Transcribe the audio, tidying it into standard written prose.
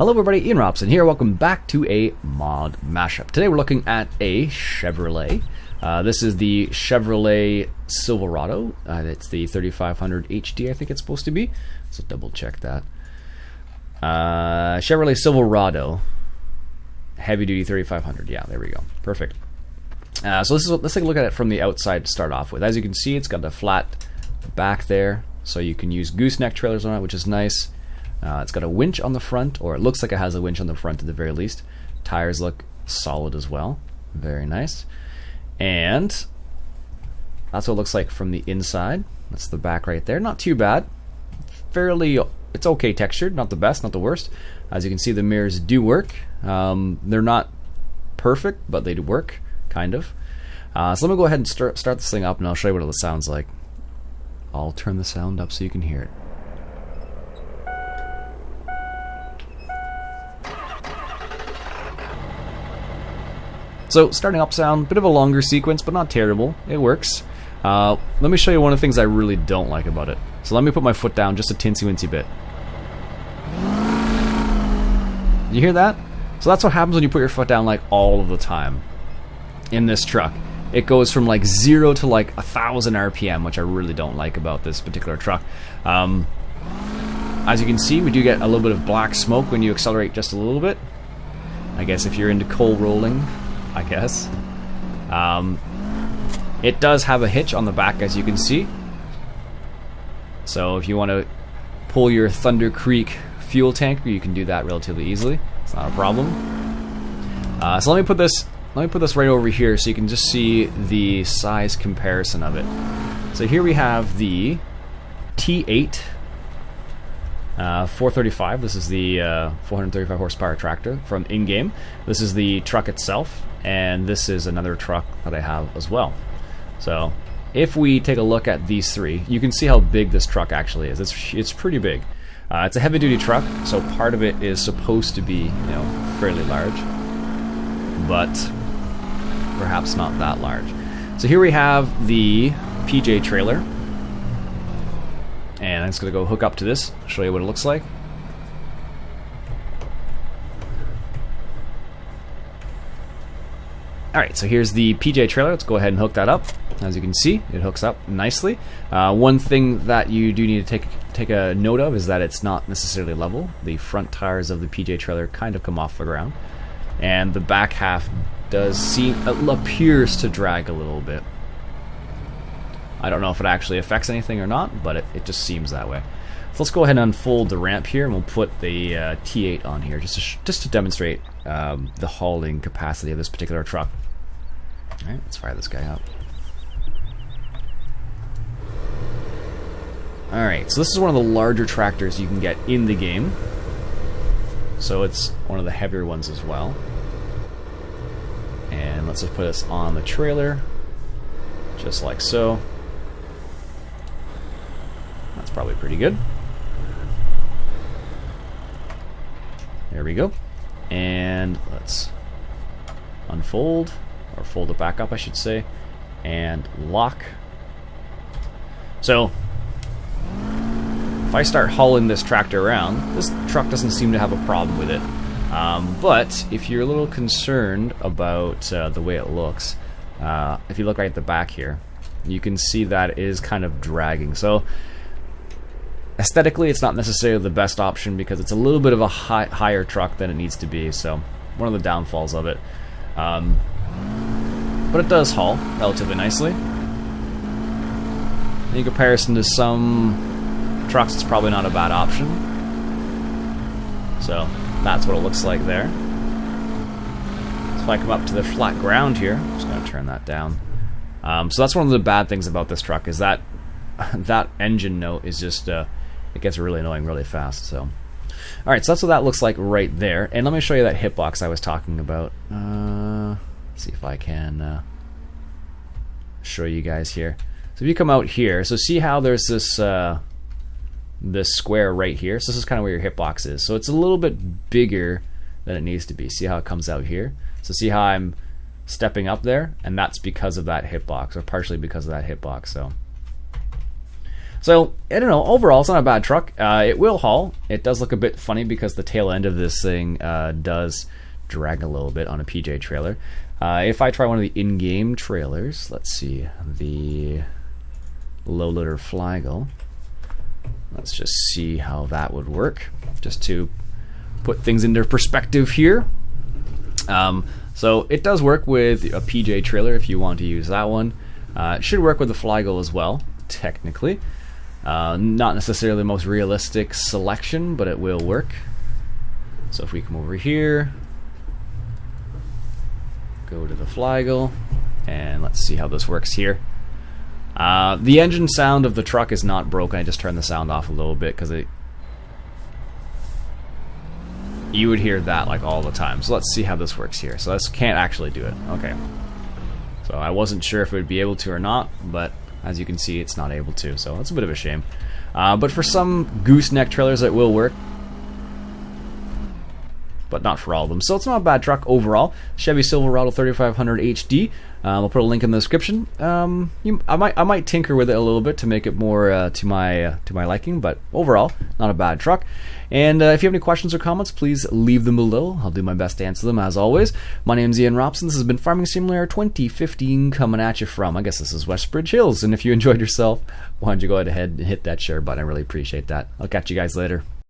Hello everybody, Iain Robson here. Welcome back to a mod mashup. Today we're looking at a Chevrolet. This is the Chevrolet Silverado. It's the 3500 HD, I think it's supposed to be. So double check that. Chevrolet Silverado, heavy duty 3500. Yeah, there we go. Perfect. So let's take a look at it from the outside to start off with. As you can see, it's got a flat back there, so you can use gooseneck trailers on it, which is nice. It's got a winch on the front, or it looks like it has a winch on the front at the very least. Tires look solid as well. Very nice. And that's what it looks like from the inside. That's the back right there. Not too bad. It's okay textured. Not the best, not the worst. As you can see, the mirrors do work. They're not perfect, but they do work, kind of. So let me go ahead and start this thing up, and I'll show you what it sounds like. I'll turn the sound up so you can hear it. So, starting up sound, bit of a longer sequence, but not terrible. It works. Let me show you one of the things I really don't like about it. So let me put my foot down just a tinsy-wincy bit. You hear that? So that's what happens when you put your foot down like all of the time in this truck. It goes from like 0 to like 1,000 RPM, which I really don't like about this particular truck. As you can see, we do get a little bit of black smoke when you accelerate just a little bit. I guess if you're into coal rolling, I guess. It does have a hitch on the back, as you can see. So if you want to pull your Thunder Creek fuel tank, you can do that relatively easily. It's not a problem. So let me put this right over here so you can just see the size comparison of it. So here we have the T8 435. This is the 435 horsepower tractor from in-game. This is the truck itself, and this is another truck that I have as well. So if we take a look at these three, you can see how big this truck actually is. It's pretty big. It's a heavy-duty truck, so part of it is supposed to be, fairly large, but perhaps not that large. So here we have the PJ trailer. And I'm just going to go hook up to this, show you what it looks like. Alright, so here's the PJ trailer. Let's go ahead and hook that up. As you can see, it hooks up nicely. One thing that you do need to take a note of is that it's not necessarily level. The front tires of the PJ trailer kind of come off the ground. And the back half appears to drag a little bit. I don't know if it actually affects anything or not, but it just seems that way. So let's go ahead and unfold the ramp here, and we'll put the T8 on here just to demonstrate the hauling capacity of this particular truck. All right, let's fire this guy up. All right, so this is one of the larger tractors you can get in the game. So it's one of the heavier ones as well. And let's just put this on the trailer, just like so. That's probably pretty good. There we go. And let's unfold, or fold it back up, I should say, and lock. So if I start hauling this tractor around, this truck doesn't seem to have a problem with it. But if you're a little concerned about the way it looks, if you look right at the back here, you can see that it is kind of dragging. So aesthetically, it's not necessarily the best option because it's a little bit of a higher truck than it needs to be. So one of the downfalls of it. But it does haul relatively nicely. In comparison to some trucks, it's probably not a bad option. So that's what it looks like there. So if I come up to the flat ground here, I'm just going to turn that down. So that's one of the bad things about this truck, is that that engine note is just it gets really annoying really fast. So alright, so that's what that looks like right there. And let me show you that hitbox I was talking about. Let's see if I can show you guys here. So if you come out here, so see how there's this this square right here. So this is kind of where your hitbox is. So it's a little bit bigger than it needs to be. See how it comes out here? So see how I'm stepping up there? And that's because of that hitbox, or partially because of that hitbox. So So, I don't know, overall, it's not a bad truck. It will haul. It does look a bit funny because the tail end of this thing does drag a little bit on a PJ trailer. If I try one of the in-game trailers, let's see, the low loader Flygel. Let's just see how that would work, just to put things into perspective here. So it does work with a PJ trailer if you want to use that one. It should work with the Flygel as well, technically. Not necessarily the most realistic selection, but it will work. So if we come over here, go to the Flygel, and let's see how this works here. The engine sound of the truck is not broken. I just turned the sound off a little bit because you would hear that like all the time. So let's see how this works here. So this can't actually do it. Okay. So I wasn't sure if it would be able to or not, but as you can see, it's not able to. So that's a bit of a shame. But for some gooseneck trailers, it will work. But not for all of them. So it's not a bad truck overall. Chevy Silverado 3500 HD. I'll put a link in the description. I might tinker with it a little bit to make it more to my liking, but overall, not a bad truck. And if you have any questions or comments, please leave them below. I'll do my best to answer them as always. My name's Iain Robson. This has been Farming Simulator 2015 coming at you from, I guess this is Westbridge Hills. And if you enjoyed yourself, why don't you go ahead and hit that share button? I really appreciate that. I'll catch you guys later.